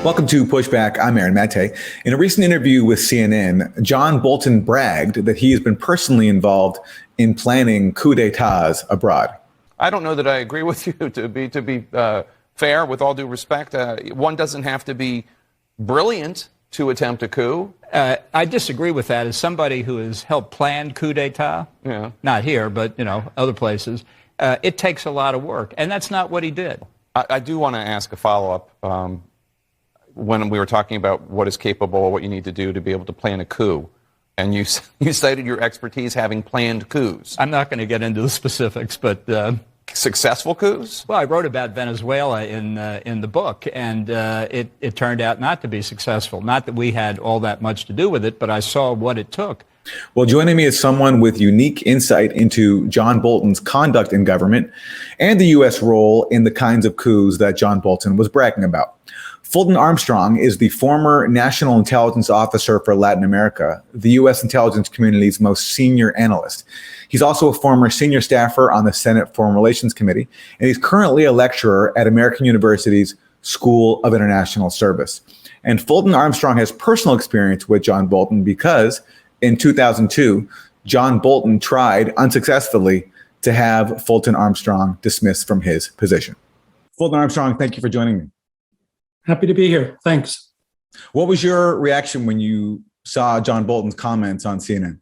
Welcome to Pushback. I'm Aaron Maté. In a recent interview with CNN, John Bolton bragged that he has been personally involved in planning coup d'etats abroad. I don't know that I agree with you. To be fair, with all due respect, one doesn't have to be brilliant to attempt a coup. I disagree with that. As somebody who has helped plan coup d'etat, not here, but other places, it takes a lot of work, and that's not what he did. I do want to ask a follow-up. When we were talking about what is capable, what you need to do to be able to plan a coup, and you cited your expertise having planned coups. I'm not going to get into the specifics, but successful coups? Well, I wrote about Venezuela in the book, and it turned out not to be successful. Not that we had all that much to do with it, but I saw what it took. Well, joining me is someone with unique insight into John Bolton's conduct in government and the U.S. role in the kinds of coups that John Bolton was bragging about. Fulton Armstrong is the former National Intelligence Officer for Latin America, the U.S. intelligence community's most senior analyst. He's also a former senior staffer on the Senate Foreign Relations Committee, and he's currently a lecturer at American University's School of International Service. And Fulton Armstrong has personal experience with John Bolton because in 2002, John Bolton tried unsuccessfully to have Fulton Armstrong dismissed from his position. Fulton Armstrong, thank you for joining me. Happy to be here. Thanks. What was your reaction when you saw John Bolton's comments on CNN?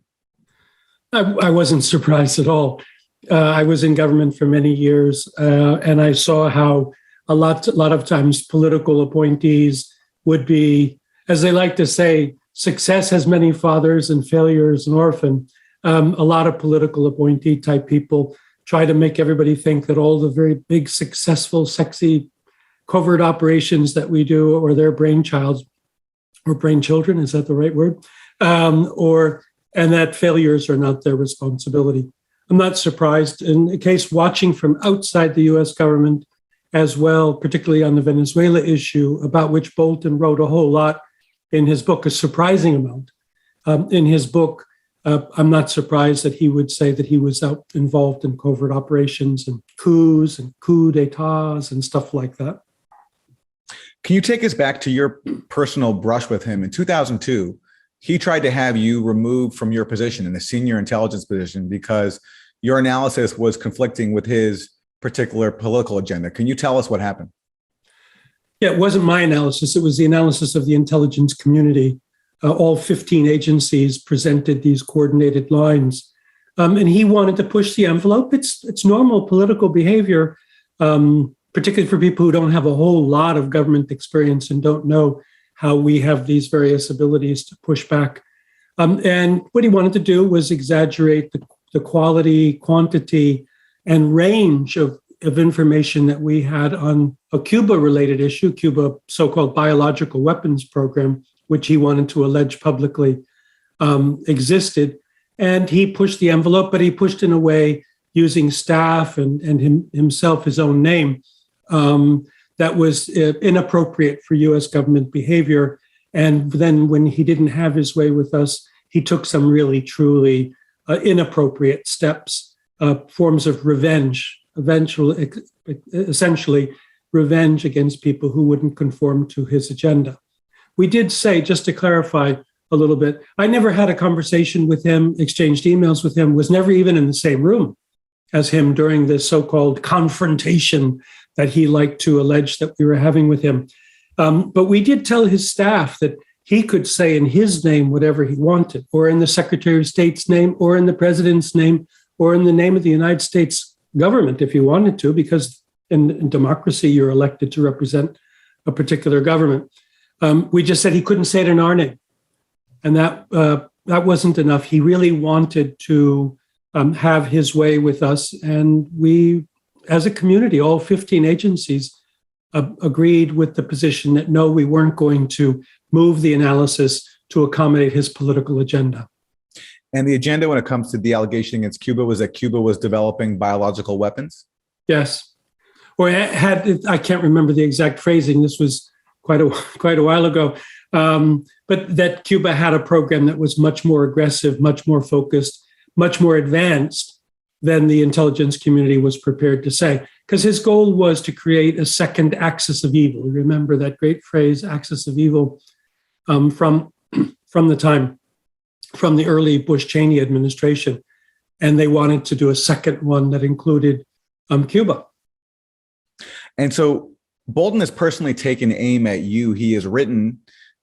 I wasn't surprised at all. I was in government for many years, and I saw how a lot of times political appointees would be, as they like to say, success has many fathers and failure is an orphan. A lot of political appointee type people try to make everybody think that all the very big, successful, sexy covert operations that we do or their brainchild or brainchildren, is that the right word? And that failures are not their responsibility. I'm not surprised. In the case watching from outside the U.S. government as well, particularly on the Venezuela issue, about which Bolton wrote a whole lot in his book, a surprising amount. In his book, I'm not surprised that he would say that he was involved in covert operations and coups and coup d'etats and stuff like that. Can you take us back to your personal brush with him? In 2002, he tried to have you removed from your position in a senior intelligence position because your analysis was conflicting with his particular political agenda. Can you tell us what happened? Yeah, it wasn't my analysis. It was the analysis of the intelligence community. All 15 agencies presented these coordinated lines. And he wanted to push the envelope. It's normal political behavior, particularly for people who don't have a whole lot of government experience and don't know how we have these various abilities to push back. And what he wanted to do was exaggerate the quality, quantity, and range of information that we had on a Cuba-related issue, Cuba so-called biological weapons program, which he wanted to allege publicly existed. And he pushed the envelope, but he pushed in a way using staff and himself, his own name, that was inappropriate for U.S. government behavior. And then when he didn't have his way with us, he took some really, truly inappropriate steps, forms of revenge, essentially revenge against people who wouldn't conform to his agenda. We did say, just to clarify a little bit, I never had a conversation with him, exchanged emails with him, was never even in the same room as him during this so-called confrontation that he liked to allege that we were having with him. But we did tell his staff that he could say in his name whatever he wanted, or in the Secretary of State's name, or in the President's name, or in the name of the United States government if he wanted to, because in democracy, you're elected to represent a particular government. We just said he couldn't say it in our name. And that wasn't enough. He really wanted to have his way with us. And we, as a community, all 15 agencies agreed with the position that no, we weren't going to move the analysis to accommodate his political agenda. And the agenda when it comes to the allegation against Cuba was that Cuba was developing biological weapons? Yes. Or I can't remember the exact phrasing. This was quite a while ago. But that Cuba had a program that was much more aggressive, much more focused, much more advanced than the intelligence community was prepared to say. because his goal was to create a second axis of evil. Remember that great phrase, axis of evil, from the early Bush-Cheney administration. And they wanted to do a second one that included Cuba. And so Bolton has personally taken aim at you. He has written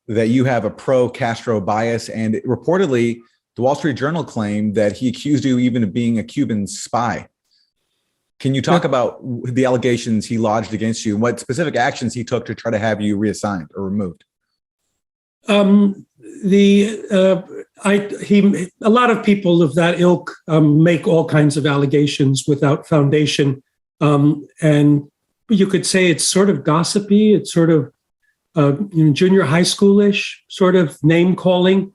that you have a pro-Castro bias, and reportedly, the Wall Street Journal claimed that he accused you even of being a Cuban spy. Can you talk about the allegations he lodged against you and what specific actions he took to try to have you reassigned or removed? A lot of people of that ilk make all kinds of allegations without foundation, and you could say it's sort of gossipy. It's sort of junior high schoolish, sort of name calling,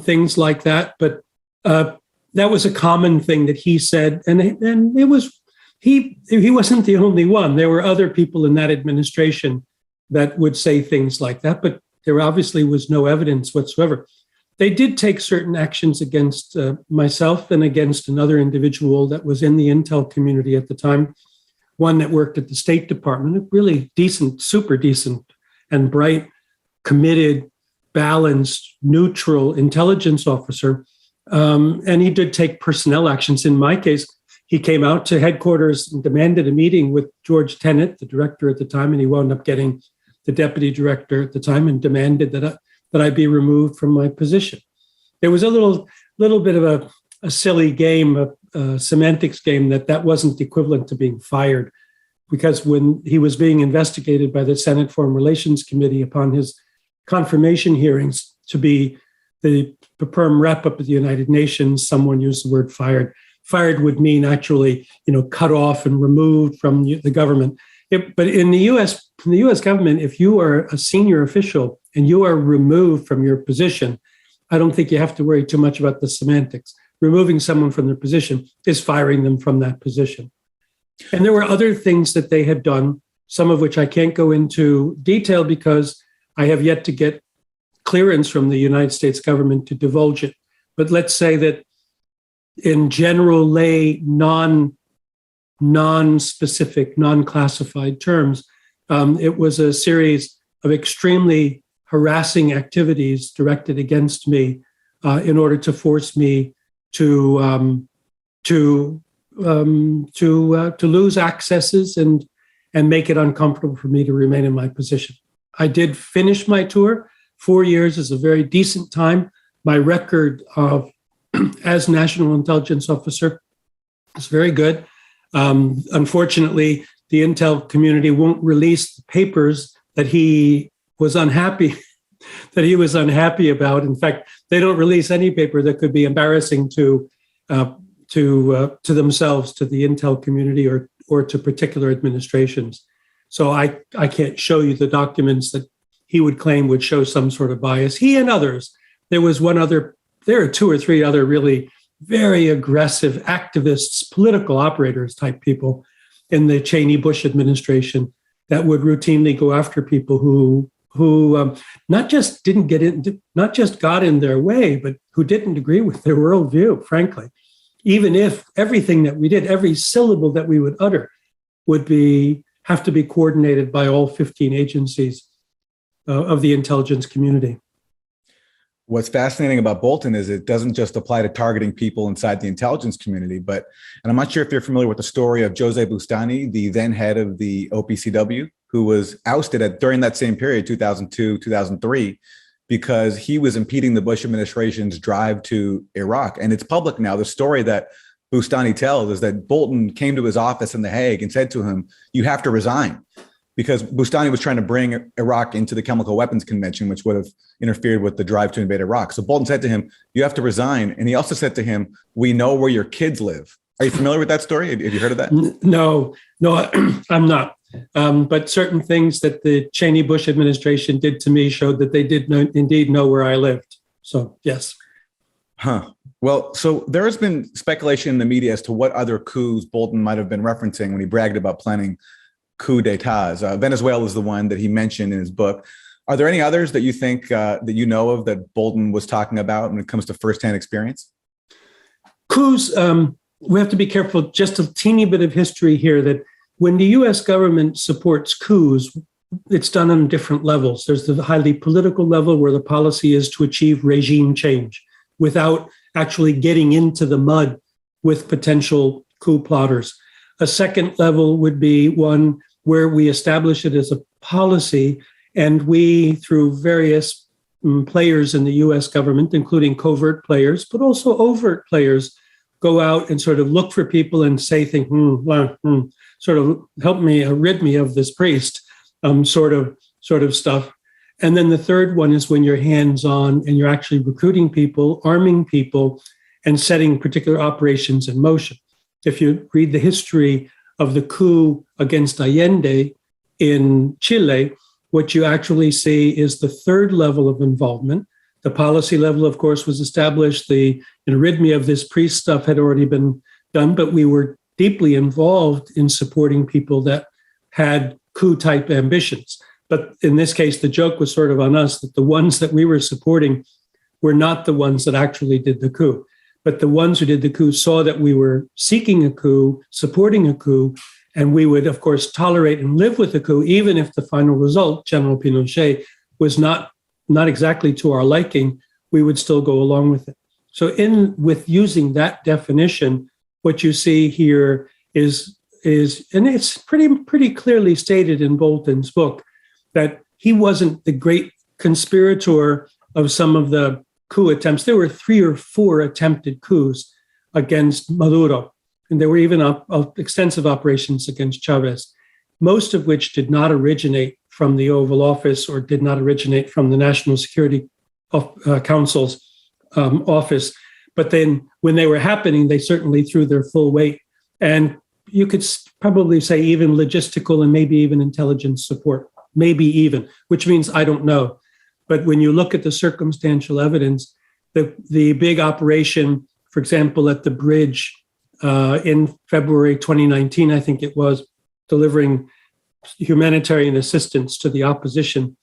things like that. But that was a common thing that he said, and it was he wasn't the only one. There were other people in that administration that would say things like that, but there obviously was no evidence whatsoever. They did take certain actions against myself and against another individual that was in the intel community at the time, one that worked at the State Department, a really decent, super decent and bright, committed, balanced, neutral intelligence officer. And he did take personnel actions. In my case, he came out to headquarters and demanded a meeting with George Tenet, the director at the time, and he wound up getting the deputy director at the time and demanded that I be removed from my position. There was a little bit of a silly game, a semantics game, that wasn't equivalent to being fired, because when he was being investigated by the Senate Foreign Relations Committee upon his confirmation hearings to be the perm rep up at the United Nations, someone used the word fired. Fired would mean actually, cut off and removed from the government. But in the U.S. government, if you are a senior official and you are removed from your position, I don't think you have to worry too much about the semantics. Removing someone from their position is firing them from that position. And there were other things that they had done, some of which I can't go into detail because I have yet to get clearance from the United States government to divulge it. But let's say that in general lay, non-specific, non-classified terms, it was a series of extremely harassing activities directed against me in order to force me to lose accesses and make it uncomfortable for me to remain in my position. I did finish my tour. 4 years is a very decent time. My record as National Intelligence Officer is very good. Unfortunately, the intel community won't release the papers that he was unhappy about. In fact, they don't release any paper that could be embarrassing to themselves, to the intel community, or to particular administrations. So I can't show you the documents that he would claim would show some sort of bias. He and others. There are 2 or 3 other really very aggressive activists, political operators type people in the Cheney-Bush administration that would routinely go after people who not just got in their way, but who didn't agree with their worldview, frankly. Even if everything that we did, every syllable that we would utter would have to be coordinated by all 15 agencies of the intelligence community. What's fascinating about Bolton is it doesn't just apply to targeting people inside the intelligence community, and I'm not sure if you're familiar with the story of Jose Bustani, the then head of the OPCW, who was ousted during that same period, 2002, 2003, because he was impeding the Bush administration's drive to Iraq. And it's public now. The story that Bustani tells is that Bolton came to his office in The Hague and said to him, "You have to resign," because Bustani was trying to bring Iraq into the Chemical Weapons Convention, which would have interfered with the drive to invade Iraq. So Bolton said to him, "You have to resign." And he also said to him, "We know where your kids live." Are you familiar with that story? Have you heard of that? No, I'm not. But certain things that the Cheney-Bush administration did to me showed that they did indeed know where I lived. So, yes. Huh. Well, so there has been speculation in the media as to what other coups Bolton might have been referencing when he bragged about planning coup d'etats. Venezuela is the one that he mentioned in his book. Are there any others that you think that you know of that Bolton was talking about when it comes to firsthand experience? Coups, we have to be careful. Just a teeny bit of history here that when the US government supports coups, it's done on different levels. There's the highly political level where the policy is to achieve regime change without actually getting into the mud with potential coup plotters. A second level would be one where we establish it as a policy, and we, through various players in the US government, including covert players, but also overt players, go out and sort of look for people and say things, sort of help me, rid me of this priest, sort of stuff. And then the third one is when you're hands-on and you're actually recruiting people, arming people, and setting particular operations in motion. If you read the history of the coup against Allende in Chile, what you actually see is the third level of involvement. The policy level, of course, was established. The rid me of this priest stuff had already been done, but we were deeply involved in supporting people that had coup-type ambitions. But in this case, the joke was sort of on us that the ones that we were supporting were not the ones that actually did the coup. But the ones who did the coup saw that we were seeking a coup, supporting a coup, and we would, of course, tolerate and live with the coup, even if the final result, General Pinochet, was not exactly to our liking, we would still go along with it. So with using that definition, what you see here is and it's pretty clearly stated in Bolton's book, that he wasn't the great conspirator of some of the coup attempts. There were 3 or 4 attempted coups against Maduro, and there were even extensive operations against Chavez, most of which did not originate from the Oval Office or did not originate from the National Security Council's office. But then when they were happening, they certainly threw their full weight. And you could probably say even logistical and maybe even intelligence support, maybe even, which means I don't know. But when you look at the circumstantial evidence, the big operation, for example, at the bridge in February 2019, I think it was, delivering humanitarian assistance to the opposition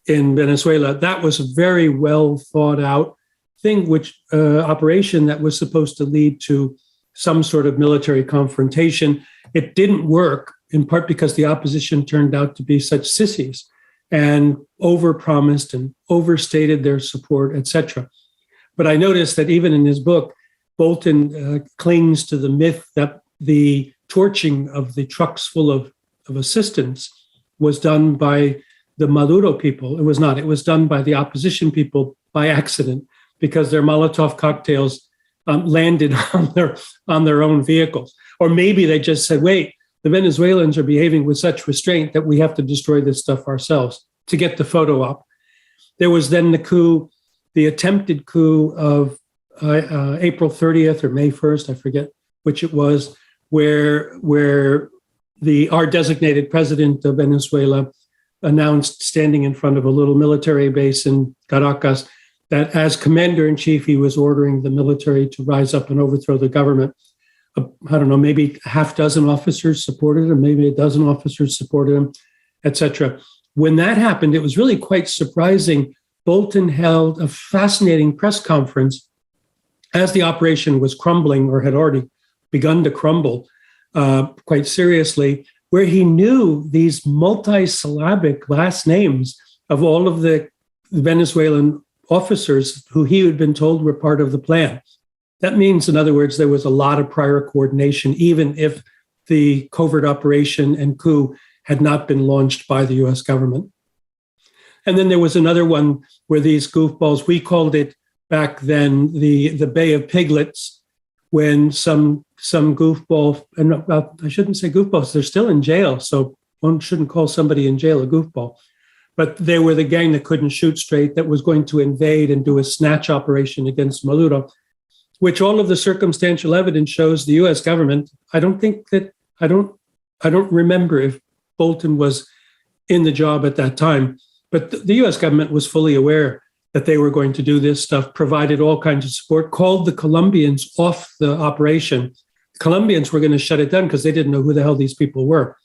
in Venezuela, that was a very well thought out thing, which operation that was supposed to lead to some sort of military confrontation. It didn't work, in part because the opposition turned out to be such sissies and overpromised and overstated their support, etc. But I noticed that even in his book, Bolton clings to the myth that the torching of the trucks full of assistance was done by the Maduro people. It was not. It was done by the opposition people by accident, because their Molotov cocktails landed on their own vehicles. Or maybe they just said, wait, the Venezuelans are behaving with such restraint that we have to destroy this stuff ourselves to get the photo op. There was then the coup, the attempted coup of April 30th or May 1st, I forget which it was, where our designated president of Venezuela announced, standing in front of a little military base in Caracas, that as commander-in-chief, he was ordering the military to rise up and overthrow the government. I don't know, maybe a half dozen officers supported him, maybe a dozen officers supported him, etc. When that happened, it was really quite surprising. Bolton held a fascinating press conference as the operation was crumbling, or had already begun to crumble quite seriously, where he knew these multi-syllabic last names of all of the Venezuelan officers who he had been told were part of the plan. That means, in other words, there was a lot of prior coordination, even if the covert operation and coup had not been launched by the US government. And then there was another one where these goofballs, we called it back then the Bay of Piglets, when some goofball, and I shouldn't say goofballs, they're still in jail, so one shouldn't call somebody in jail a goofball. But they were the gang that couldn't shoot straight, that was going to invade and do a snatch operation against Maduro, which all of the circumstantial evidence shows the US government. I don't remember if Bolton was in the job at that time, but the US government was fully aware that they were going to do this stuff, provided all kinds of support, called the Colombians off the operation. The Colombians were going to shut it down because they didn't know who the hell these people were.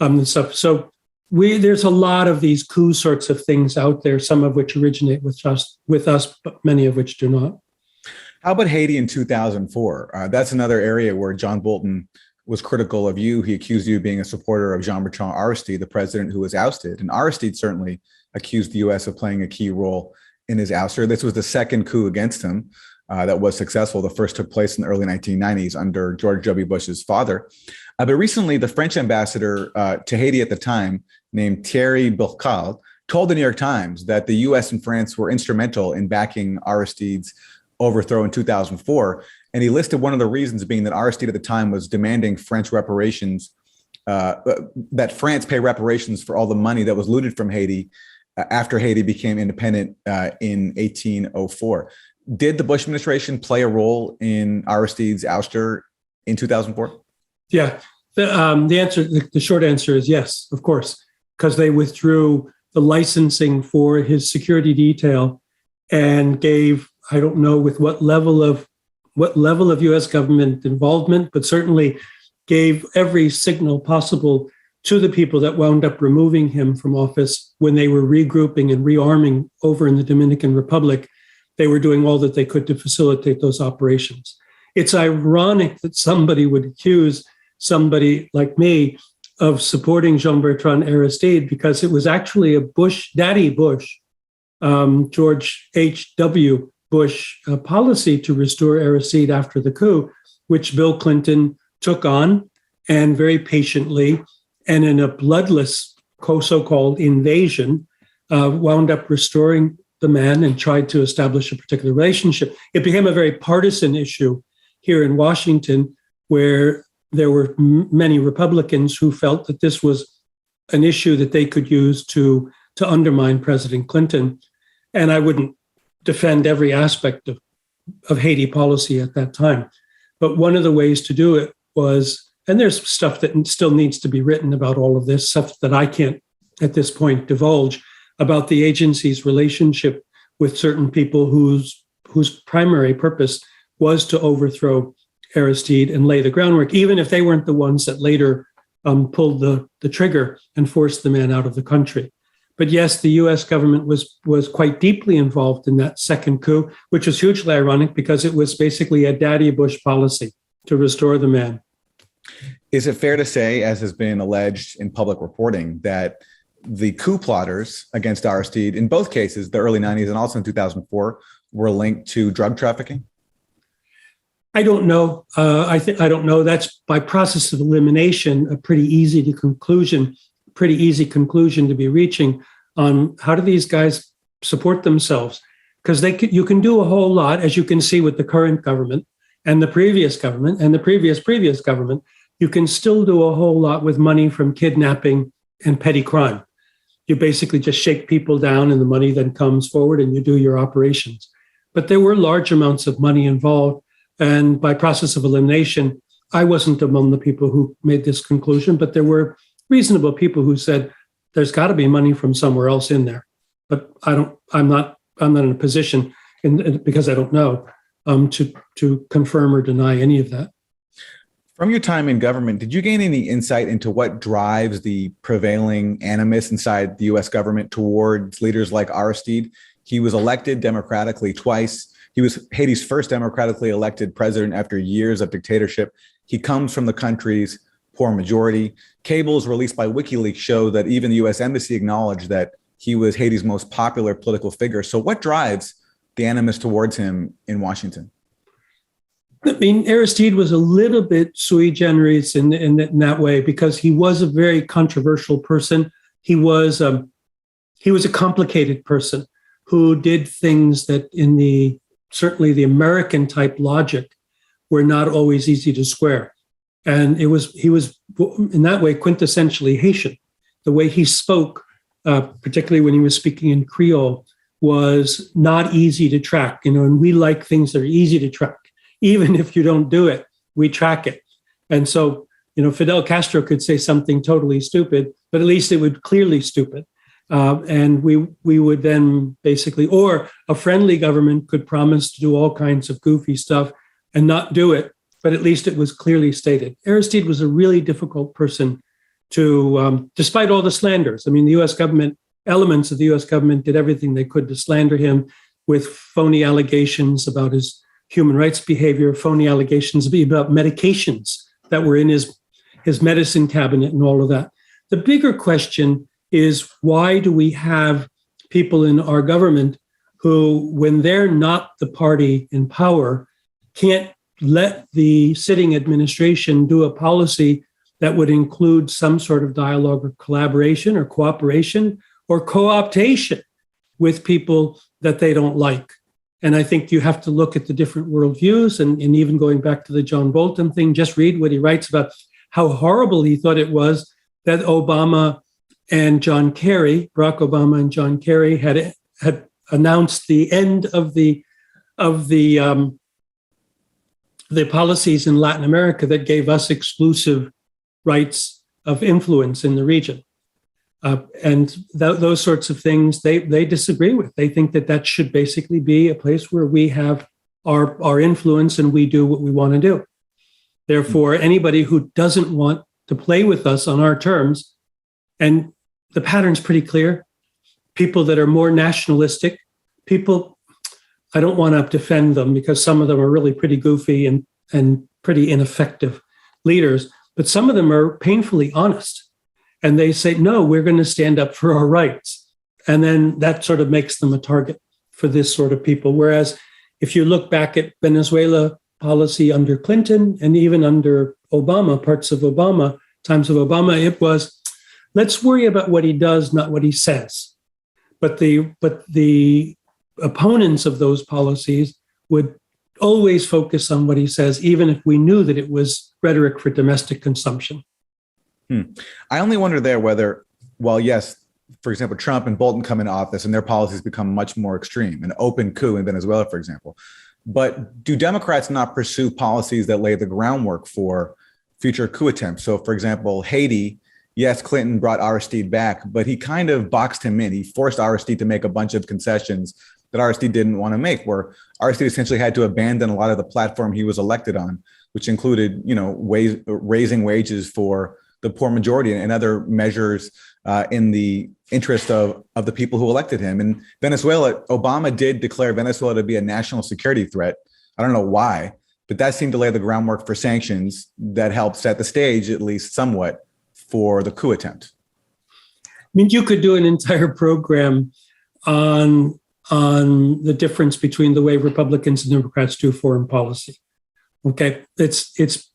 And stuff. So there's a lot of these coup sorts of things out there, some of which originate with us, but many of which do not. How about Haiti in 2004? That's another area where John Bolton was critical of you. He accused you of being a supporter of Jean-Bertrand Aristide, the president who was ousted. And Aristide certainly accused the U.S. of playing a key role in his ouster. This was the second coup against him that was successful. The first took place in the early 1990s under George W. Bush's father. But recently, the French ambassador to Haiti at the time, named Thierry Bourcal, told the New York Times that the U.S. and France were instrumental in backing Aristide's overthrow in 2004. And he listed one of the reasons being that Aristide at the time was demanding French reparations, that France pay reparations for all the money that was looted from Haiti after Haiti became independent in 1804. Did the Bush administration play a role in Aristide's ouster in 2004? Yeah, the short answer is yes, of course, because they withdrew the licensing for his security detail and gave, I don't know with what level of U.S. government involvement, but certainly gave every signal possible to the people that wound up removing him from office when they were regrouping and rearming over in the Dominican Republic. They were doing all that they could to facilitate those operations. It's ironic that somebody would accuse somebody like me of supporting Jean-Bertrand Aristide, because it was actually a Daddy Bush, George H.W. Bush policy to restore Aristide after the coup, which Bill Clinton took on and very patiently, and in a bloodless so-called invasion, wound up restoring the man and tried to establish a particular relationship. It became a very partisan issue here in Washington, where there were many Republicans who felt that this was an issue that they could use to undermine President Clinton. And I wouldn't defend every aspect of Haiti policy at that time. But one of the ways to do it was, and there's stuff that still needs to be written about all of this, stuff that I can't at this point divulge, about the agency's relationship with certain people whose primary purpose was to overthrow Aristide and lay the groundwork, even if they weren't the ones that later pulled the trigger and forced the man out of the country. But yes, the U.S. government was quite deeply involved in that second coup, which was hugely ironic because it was basically a Daddy Bush policy to restore the man. Is it fair to say, as has been alleged in public reporting, that the coup plotters against Aristide, in both cases, the early 90s and also in 2004, were linked to drug trafficking? I don't know. I don't know. That's by process of elimination, a pretty easy conclusion to be reaching on how do these guys support themselves? Because you can do a whole lot, as you can see with the current government and the previous government and the previous government. You can still do a whole lot with money from kidnapping and petty crime. You basically just shake people down and the money then comes forward and you do your operations. But there were large amounts of money involved. And by process of elimination, I wasn't among the people who made this conclusion, but there were reasonable people who said there's got to be money from somewhere else in there. But I'm not in a position, because I don't know, to confirm or deny any of that. From your time in government, did you gain any insight into what drives the prevailing animus inside the U.S. government towards leaders like Aristide? He was elected democratically twice. He was Haiti's first democratically elected president after years of dictatorship. He comes from the country's poor majority. Cables released by WikiLeaks show that even the U.S. Embassy acknowledged that he was Haiti's most popular political figure. So what drives the animus towards him in Washington? I mean, Aristide was a little bit sui generis in that way, because he was a very controversial person. He was a complicated person who did things that certainly the American type logic were not always easy to square. And he was in that way quintessentially Haitian. The way he spoke, particularly when he was speaking in Creole, was not easy to track. And we like things that are easy to track. Even if you don't do it, we track it. And so, Fidel Castro could say something totally stupid, but at least it would clearly stupid. And we would then basically, or a friendly government could promise to do all kinds of goofy stuff and not do it, but at least it was clearly stated. Aristide was a really difficult person to, despite all the slanders. I mean, the U.S. government, elements of the U.S. government did everything they could to slander him with phony allegations about his human rights behavior, phony allegations about medications that were in his medicine cabinet and all of that. The bigger question is, why do we have people in our government who, when they're not the party in power, can't let the sitting administration do a policy that would include some sort of dialogue or collaboration or cooperation or co-optation with people that they don't like? And I think you have to look at the different worldviews, and even going back to the John Bolton thing, just read what he writes about how horrible he thought it was that Obama and John Kerry, Barack Obama and John Kerry, had announced the end of the policies in Latin America that gave us exclusive rights of influence in the region. And those sorts of things they disagree with. They think that should basically be a place where we have our influence and we do what we want to do. Therefore, anybody who doesn't want to play with us on our terms, and the pattern's pretty clear, people that are more nationalistic, people, I don't want to defend them because some of them are really pretty goofy and pretty ineffective leaders, but some of them are painfully honest. And they say, no, we're going to stand up for our rights. And then that sort of makes them a target for this sort of people. Whereas if you look back at Venezuela policy under Clinton and even under Obama, times of Obama, it was, let's worry about what he does, not what he says. But the opponents of those policies would always focus on what he says, even if we knew that it was rhetoric for domestic consumption. I only wonder there whether, well, yes, for example, Trump and Bolton come into office and their policies become much more extreme, an open coup in Venezuela, for example. But do Democrats not pursue policies that lay the groundwork for future coup attempts? So, for example, Haiti, yes, Clinton brought Aristide back, but he kind of boxed him in. He forced Aristide to make a bunch of concessions that Aristide didn't want to make, where Aristide essentially had to abandon a lot of the platform he was elected on, which included, raising wages for the poor majority and other measures in the interest of the people who elected him. In Venezuela, Obama did declare Venezuela to be a national security threat. I don't know why, but that seemed to lay the groundwork for sanctions that helped set the stage, at least somewhat, for the coup attempt. I mean, you could do an entire program on the difference between the way Republicans and Democrats do foreign policy. Okay, it's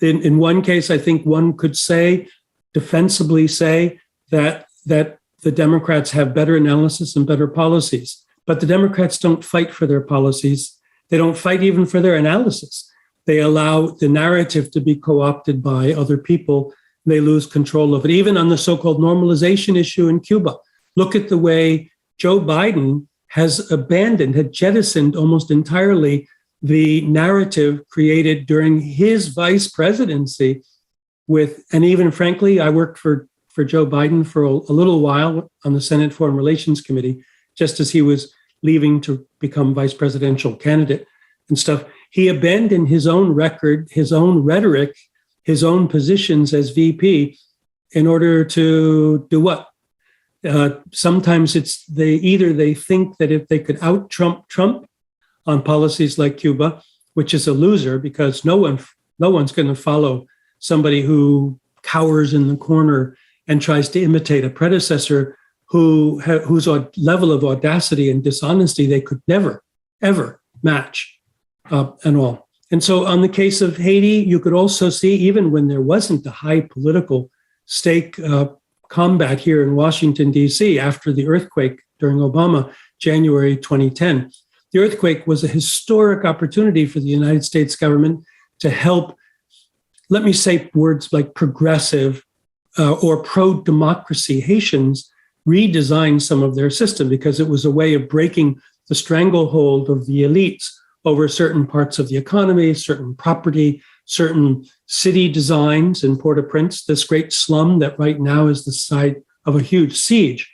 in one case, I think one could say, defensibly say, that the Democrats have better analysis and better policies, but the Democrats don't fight for their policies. They don't fight even for their analysis. They allow the narrative to be co-opted by other people. They lose control of it. Even on the so-called normalization issue in Cuba, look at the way Joe Biden had jettisoned almost entirely the narrative created during his vice presidency and even frankly, I worked for Joe Biden for a little while on the Senate Foreign Relations Committee, just as he was leaving to become vice presidential candidate and stuff. He abandoned his own record, his own rhetoric, his own positions as VP in order to do what? Sometimes they think that if they could out-Trump Trump on policies like Cuba, which is a loser because no one's going to follow somebody who cowers in the corner and tries to imitate a predecessor whose level of audacity and dishonesty they could never, ever match and all. And so on the case of Haiti, you could also see, even when there wasn't a high political stake combat here in Washington, D.C., after the earthquake during Obama, January 2010, the earthquake was a historic opportunity for the United States government to help, let me say words like progressive or pro-democracy Haitians redesign some of their system, because it was a way of breaking the stranglehold of the elites over certain parts of the economy, certain property, certain city designs in Port-au-Prince, this great slum that right now is the site of a huge siege.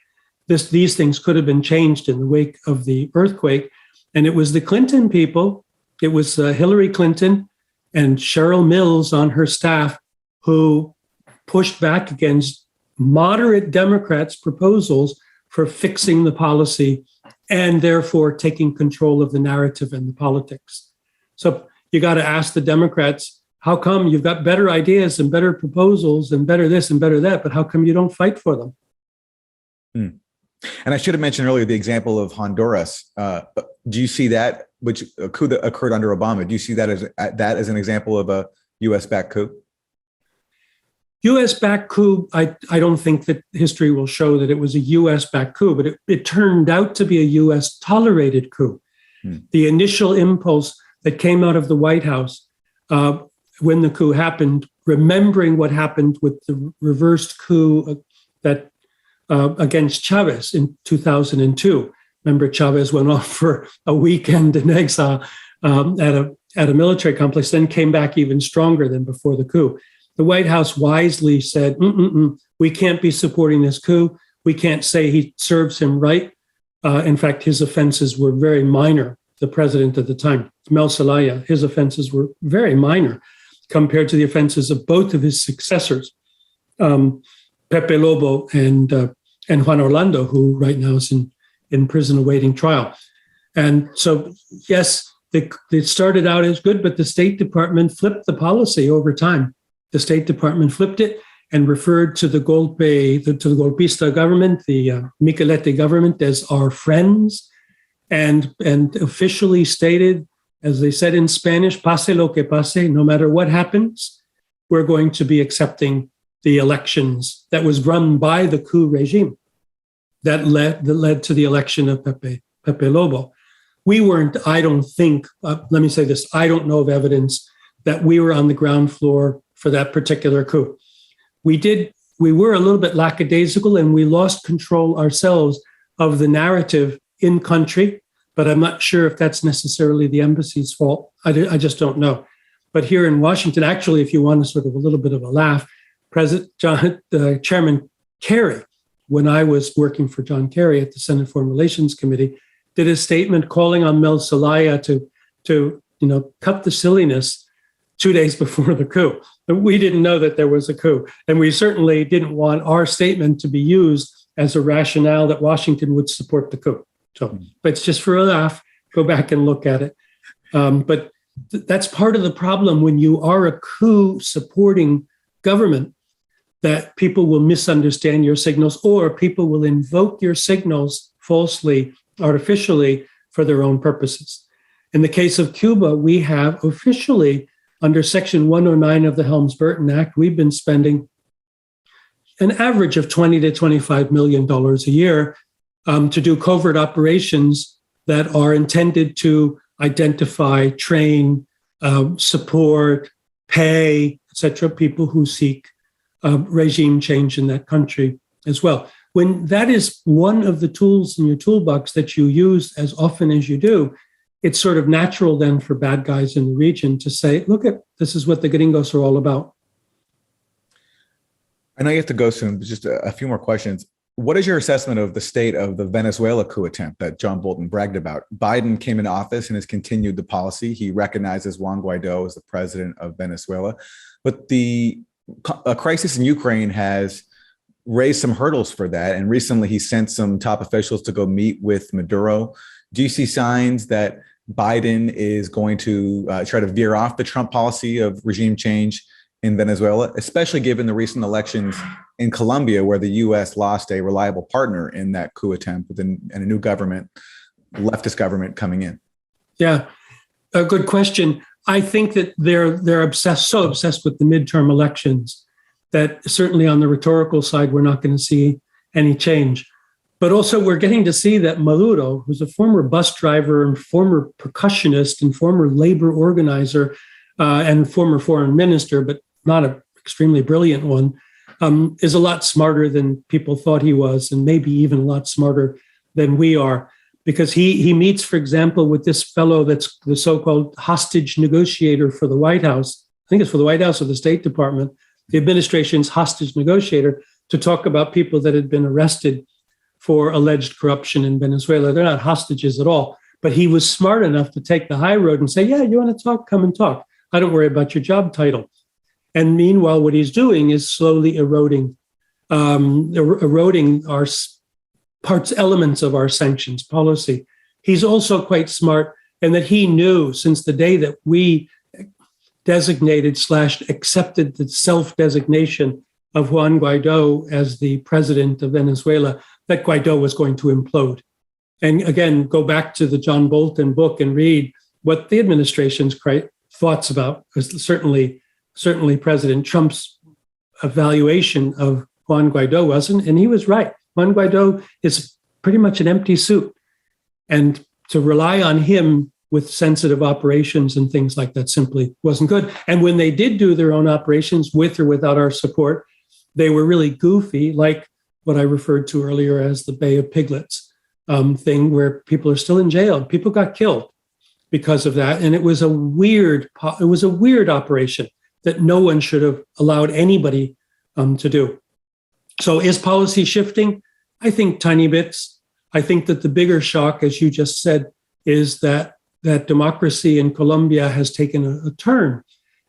These things could have been changed in the wake of the earthquake. And it was the Clinton people, it was Hillary Clinton and Cheryl Mills on her staff who pushed back against moderate Democrats' proposals for fixing the policy and therefore taking control of the narrative and the politics. So you got to ask the Democrats, How come you've got better ideas and better proposals and better this and better that, but how come you don't fight for them? And I should have mentioned earlier the example of Honduras. Do you see that, which a coup that occurred under Obama? Do you see that as an example of a U.S.-backed coup? U.S.-backed coup, I don't think that history will show that it was a U.S.-backed coup, but it turned out to be a U.S.-tolerated coup. The initial impulse that came out of the White House when the coup happened, remembering what happened with the reversed coup that against Chavez in 2002. Remember, Chavez went off for a weekend in exile at a military complex, then came back even stronger than before the coup. The White House wisely said, we can't be supporting this coup. We can't say he serves him right. In fact, his offenses were very minor. The president at the time, Mel Zelaya, his offenses were very minor compared to the offenses of both of his successors, Pepe Lobo and Juan Orlando, who right now is in prison awaiting trial. And so, yes, it started out as good, but the State Department flipped the policy over time. The State Department flipped it and referred to the Golpista government, the Micheletti government, as our friends, and officially stated, as they said in Spanish, pase lo que pase, no matter what happens, we're going to be accepting the elections that was run by the coup regime that led to the election of Pepe Lobo. We weren't, I don't think, let me say this, I don't know of evidence that we were on the ground floor for that particular coup. We were a little bit lackadaisical and we lost control ourselves of the narrative in country, but I'm not sure if that's necessarily the embassy's fault. I just don't know. But here in Washington, actually, if you want to sort of a little bit of a laugh, Chairman Kerry, when I was working for John Kerry at the Senate Foreign Relations Committee, did a statement calling on Mel Zelaya to cut the silliness 2 days before the coup. But we didn't know that there was a coup. And we certainly didn't want our statement to be used as a rationale that Washington would support the coup. So, but it's just for a laugh. Go back and look at it. But that's part of the problem when you are a coup supporting government, that people will misunderstand your signals or people will invoke your signals falsely, artificially, for their own purposes. In the case of Cuba, we have officially, under Section 109 of the Helms-Burton Act, we've been spending an average of $20 to $25 million a year to do covert operations that are intended to identify, train, support, pay, etc., people who seek regime change in that country as well. When that is one of the tools in your toolbox that you use as often as you do, it's sort of natural then for bad guys in the region to say, look, this is what the gringos are all about. I know you have to go soon, but just a few more questions. What is your assessment of the state of the Venezuela coup attempt that John Bolton bragged about? Biden came into office and has continued the policy. He recognizes Juan Guaido as the president of Venezuela. But a crisis in Ukraine has raised some hurdles for that. And recently he sent some top officials to go meet with Maduro. Do you see signs that Biden is going to try to veer off the Trump policy of regime change in Venezuela, especially given the recent elections in Colombia, where the U.S. lost a reliable partner in that coup attempt and a new government, leftist government coming in? Yeah, a good question. I think that they're so obsessed with the midterm elections that certainly on the rhetorical side, we're not going to see any change. But also we're getting to see that Maduro, who's a former bus driver and former percussionist and former labor organizer and former foreign minister, but not an extremely brilliant one, is a lot smarter than people thought he was, and maybe even a lot smarter than we are. Because he meets, for example, with this fellow that's the so-called hostage negotiator for the White House. I think it's for the White House or the State Department, the administration's hostage negotiator, to talk about people that had been arrested for alleged corruption in Venezuela. They're not hostages at all. But he was smart enough to take the high road and say, yeah, you want to talk? Come and talk. I don't worry about your job title. And meanwhile, what he's doing is slowly eroding our elements of our sanctions policy. He's also quite smart in that he knew since the day that we designated / accepted the self-designation of Juan Guaido as the president of Venezuela, that Guaido was going to implode. And again, go back to the John Bolton book and read what the administration's thoughts about, certainly President Trump's evaluation of Juan Guaido wasn't, and he was right. Juan Guaido is pretty much an empty suit. And to rely on him with sensitive operations and things like that simply wasn't good. And when they did do their own operations with or without our support, they were really goofy, like what I referred to earlier as the Bay of Piglets thing, where people are still in jail. People got killed because of that. And it was a weird operation that no one should have allowed anybody to do. So is policy shifting? I think tiny bits. I think that the bigger shock, as you just said, is that democracy in Colombia has taken a turn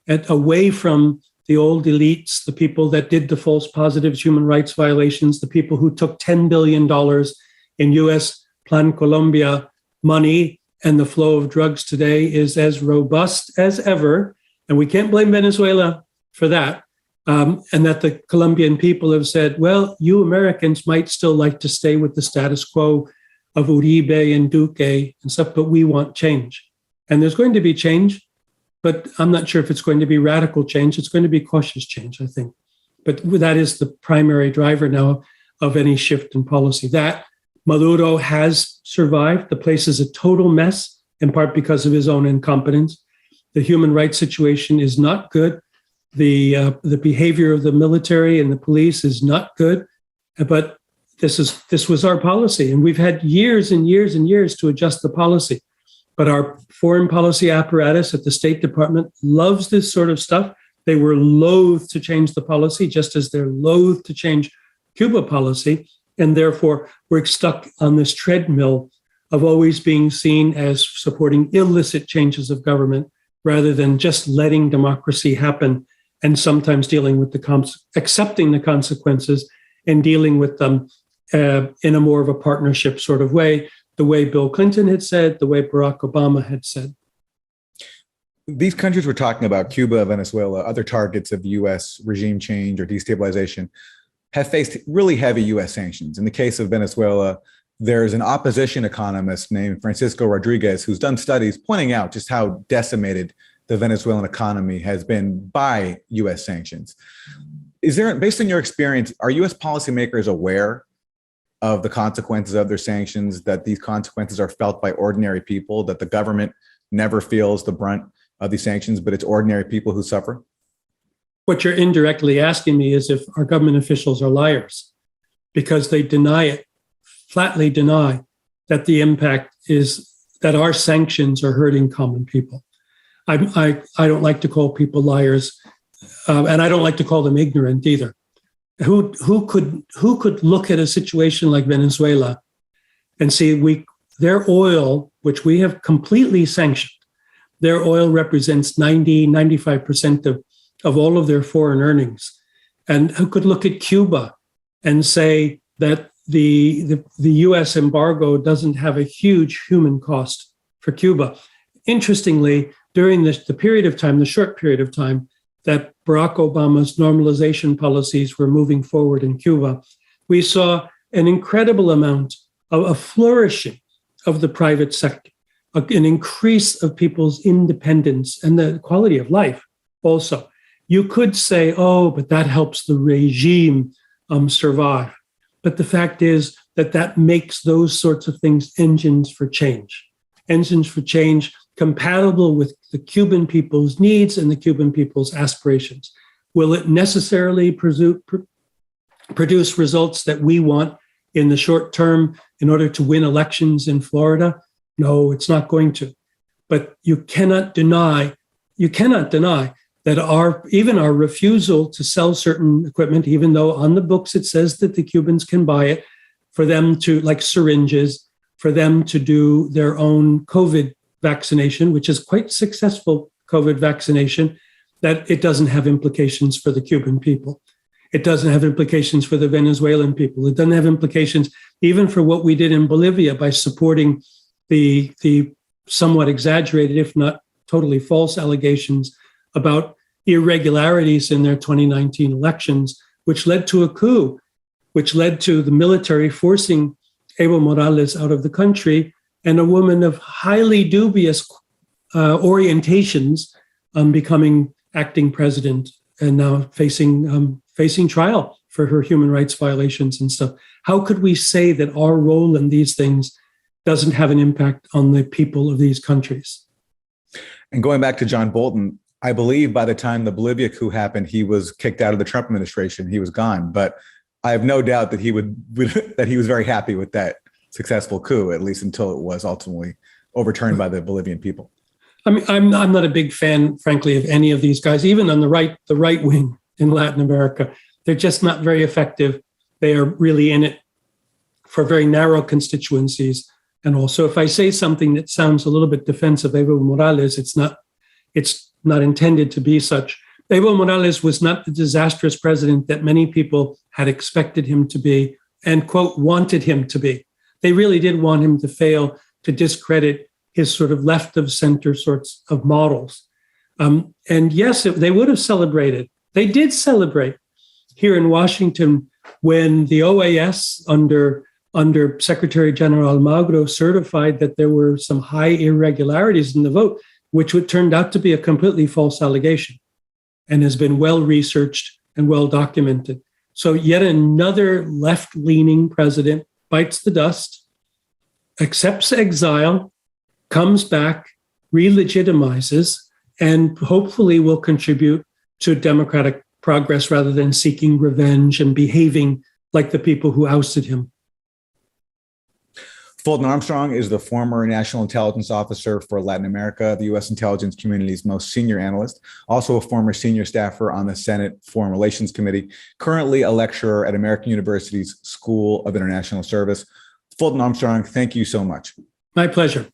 away from the old elites, the people that did the false positives, human rights violations, the people who took $10 billion in U.S. Plan Colombia money, and the flow of drugs today is as robust as ever. And we can't blame Venezuela for that. And that the Colombian people have said, well, you Americans might still like to stay with the status quo of Uribe and Duque and stuff, but we want change. And there's going to be change, but I'm not sure if it's going to be radical change. It's going to be cautious change, I think. But that is the primary driver now of any shift in policy. That Maduro has survived. The place is a total mess, in part because of his own incompetence. The human rights situation is not good. The behavior of the military and the police is not good. But this was our policy, and we've had years and years and years to adjust the policy. But our foreign policy apparatus at the State Department loves this sort of stuff. They were loath to change the policy, just as they're loath to change Cuba policy. And therefore, we're stuck on this treadmill of always being seen as supporting illicit changes of government rather than just letting democracy happen and sometimes dealing with accepting the consequences and dealing with them in a more of a partnership sort of way, the way Bill Clinton had said, the way Barack Obama had said. These countries we're talking about, Cuba, Venezuela, other targets of U.S. regime change or destabilization, have faced really heavy U.S. sanctions. In the case of Venezuela, there's an opposition economist named Francisco Rodriguez who's done studies pointing out just how decimated the Venezuelan economy has been by U.S. sanctions. Is there, based on your experience, are U.S. policymakers aware of the consequences of their sanctions, that these consequences are felt by ordinary people, that the government never feels the brunt of these sanctions, but it's ordinary people who suffer? What you're indirectly asking me is if our government officials are liars, because they deny it, flatly deny that the impact is that our sanctions are hurting common people. I don't like to call people liars, and I don't like to call them ignorant either. Who could look at a situation like Venezuela and see their oil, which we have completely sanctioned, their oil represents 95% of all of their foreign earnings, and who could look at Cuba and say that the U.S. embargo doesn't have a huge human cost for Cuba. Interestingly, during the period of time, the short period of time that Barack Obama's normalization policies were moving forward in Cuba, we saw an incredible amount of a flourishing of the private sector, an increase of people's independence and the quality of life also. You could say, oh, but that helps the regime survive. But the fact is that makes those sorts of things engines for change compatible with the Cuban people's needs and the Cuban people's aspirations. Will it necessarily produce results that we want in the short term in order to win elections in Florida? No, it's not going to. But you cannot deny that even our refusal to sell certain equipment, even though on the books it says that the Cubans can buy it, for them to, like syringes, for them to do their own COVID vaccination, which is quite successful COVID vaccination, that it doesn't have implications for the Cuban people. It doesn't have implications for the Venezuelan people. It doesn't have implications even for what we did in Bolivia by supporting the somewhat exaggerated, if not totally false, allegations about irregularities in their 2019 elections, which led to a coup, which led to the military forcing Evo Morales out of the country, and a woman of highly dubious orientations becoming acting president and now facing trial for her human rights violations and stuff. How could we say that our role in these things doesn't have an impact on the people of these countries? And going back to John Bolton, I believe by the time the Bolivia coup happened, he was kicked out of the Trump administration. He was gone. But I have no doubt that he was very happy with that successful coup, at least until it was ultimately overturned by the Bolivian people. I mean, I'm not a big fan, frankly, of any of these guys, even on the right wing in Latin America. They're just not very effective. They are really in it for very narrow constituencies. And also, if I say something that sounds a little bit defensive of Evo Morales, it's not intended to be such. Evo Morales was not the disastrous president that many people had expected him to be and, quote, wanted him to be. They really did want him to fail, to discredit his sort of left of center sorts of models. And yes, they would have celebrated. They did celebrate here in Washington when the OAS under Secretary General Almagro certified that there were some high irregularities in the vote, which turned out to be a completely false allegation and has been well researched and well documented. So yet another left-leaning president bites the dust, accepts exile, comes back, re-legitimizes, and hopefully will contribute to democratic progress rather than seeking revenge and behaving like the people who ousted him. Fulton Armstrong is the former National Intelligence Officer for Latin America, the U.S. intelligence community's most senior analyst, also a former senior staffer on the Senate Foreign Relations Committee, currently a lecturer at American University's School of International Service. Fulton Armstrong, thank you so much. My pleasure.